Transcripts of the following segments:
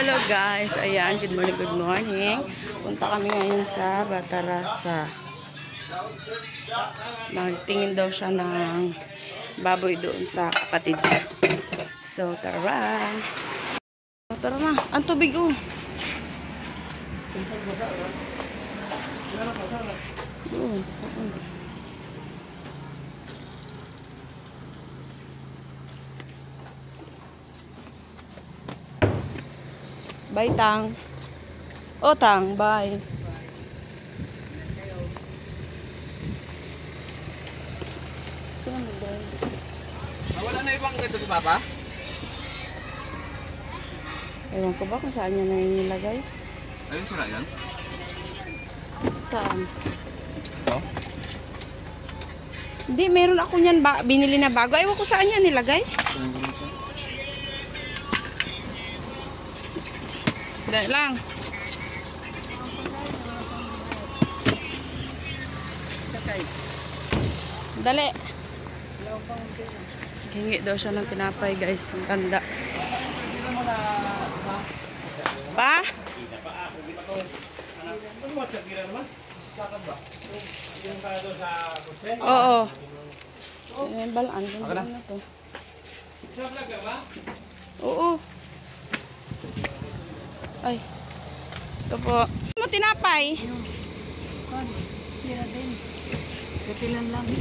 Hello guys, ayan, good morning. Punta kami ngayon sa Batarasa. Nagtingin daw siya ng baboy doon sa kapatid niya. So, tara. Tara na, ang tubig oh. Doon, saan? Bye, Tang. Oh, Tang, bye. Sino mag-bye? Wala na ibang ganito si Papa? Ewan ko ba kung saan niya na nilagay? Ayun sila yan? Saan? Ito? Hindi, meron ako niyan binili na bago. Ewan ko saan niya nilagay. Dali lang. Dali. Hingi daw siya ng tinapay guys. Ang tanda. Pa? Oo. Balaan. Balaan na to. Oo. Ay. Ito po. Mo tinapay.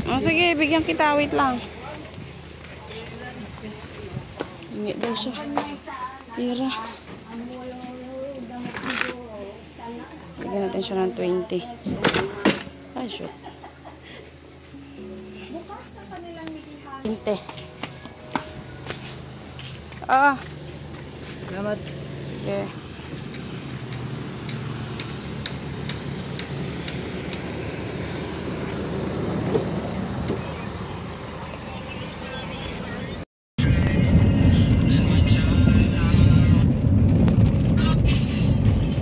Oh, sige, bigyan kita. Wait lang. Hingi daw siya. Pira. Bigyan natin siya ng 20. Ay, shoot. 20. Ah. Salamat. Okay.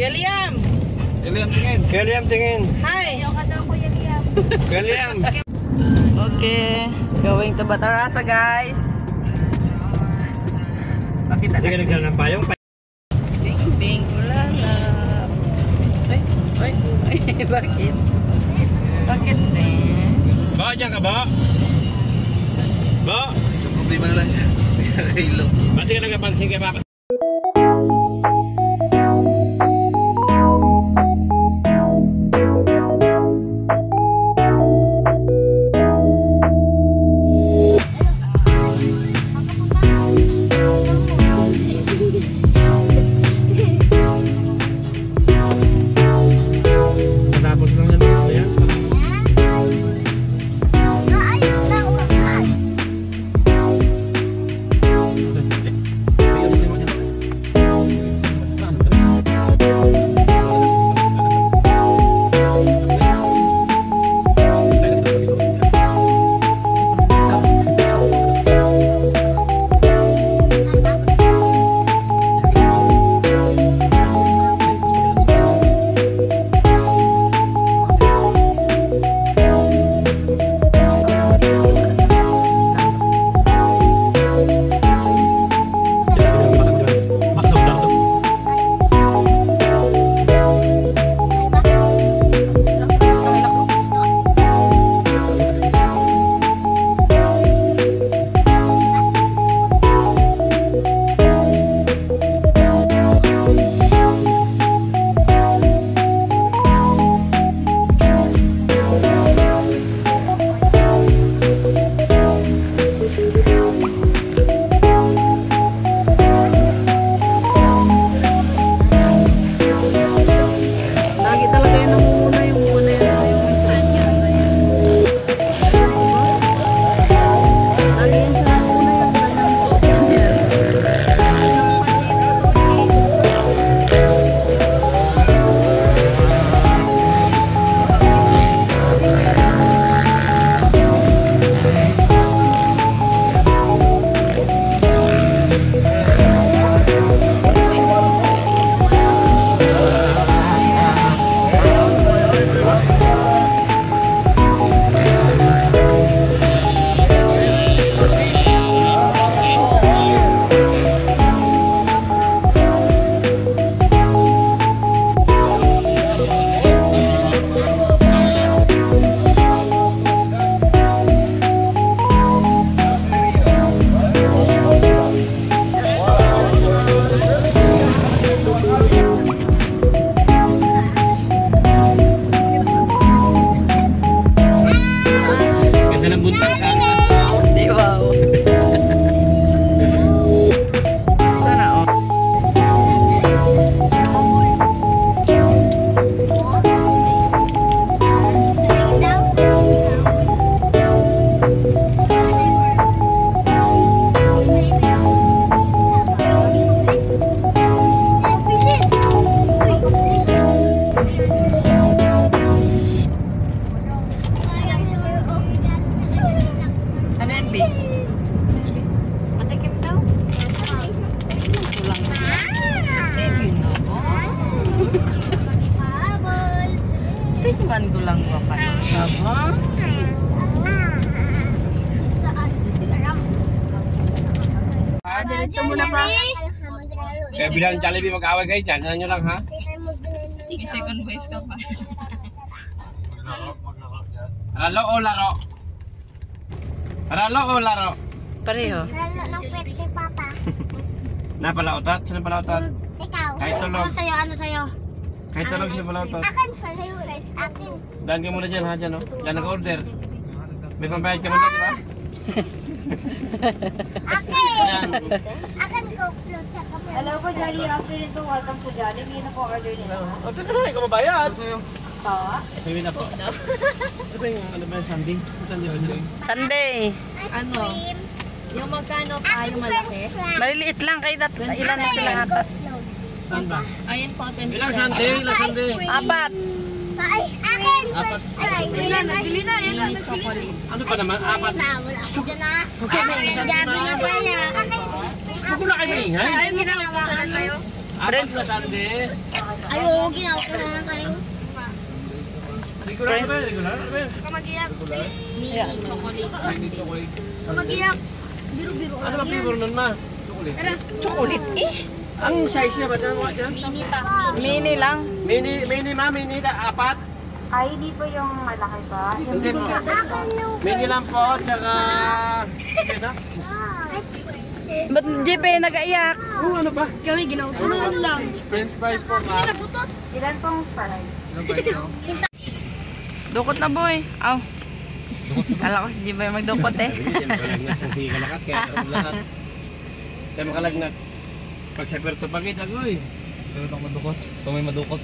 Liam! Liam tingin! Liam tingin! Hi! Liam! Okay, going to Batarasa guys. Bakit hindi ka nagdala ng payong? Bing bing ulalap. Ay, bakit? Bakit Ba, dyan ka ba? Ba? Yung problema na lang siya. Kilo. Ba't ka nagkapansin kay Papa? Tuturuan ko lang po kayo sa diretso muna pa. Kaya bilang Jollibee mag-away kayo dyan. Ano nyo lang ha? May second voice ka pa. Ralo o laro? Ralo o laro? Pareho. Lalo ng pet ni Papa. Napalautot? Sino palautot? Ikaw. Kahit tulog. Ano sa'yo? Ano sa'yo? Kahit tulog sino palautot? Akin sa'yo. Akin. Daan ka muna dyan ha, dyan o. Dyan naka-order. May pambayad ka muna, di ba? Akin. Akin go float tsaka float. Hello po, Jolly. Afternoon po. Welcome to Jolly. Ngayon na po order nila. O, teka na, ikaw mabayad. Po. Sabi na po. Ano ba yung, ano ba yung Sunday? Sunday ba yun? Sunday. Ano? Yung magkano pa yung malaki? Maliliit lang kayo. Ilan na sila ata? Saan ba? Ayun po, 20. Ilang Sunday? Ilang Sunday? Apat. Ay, akin. Apat. Ay, Bili na. Mini chocolate. Ano pa naman? Apat. wala ko dyan na. Okay, may isang Gabi na na. kaya. Huwag na kayo maingay. Ayun, ginawa ko saan kayo? Apat na Sunday. Ayo, ginawa ko na kayo. Regular ba? Regular? Ano ba yun? Kamagiyag. Mini chocolate. Sunday chocolate. Kamagiyag. Biro-biro. Ano ba flavor nun ma? Chocolate. Chocolate eh. Ang size niya ba? Ano ba dyan? Mini pa. Mini lang. Mini ma, mini na apat. Ay, hindi po yung malaki pa. Hindi po. Akin yung... Mini lang po, tsaka... Okay na? Ba't JP nag-aiyak? Oh, ano ba? Kami ginautunan lang. French fries po ma. Ilan pong fries? Ano ba ito? Dukot na boy. Aw. Kala ko si JP magdukot eh. Kalagnat sa sige kalakat, kaya tarong lahat. Kaya makalagnat. Pag sa Puerto Pagit, agoy. Ito may madukot.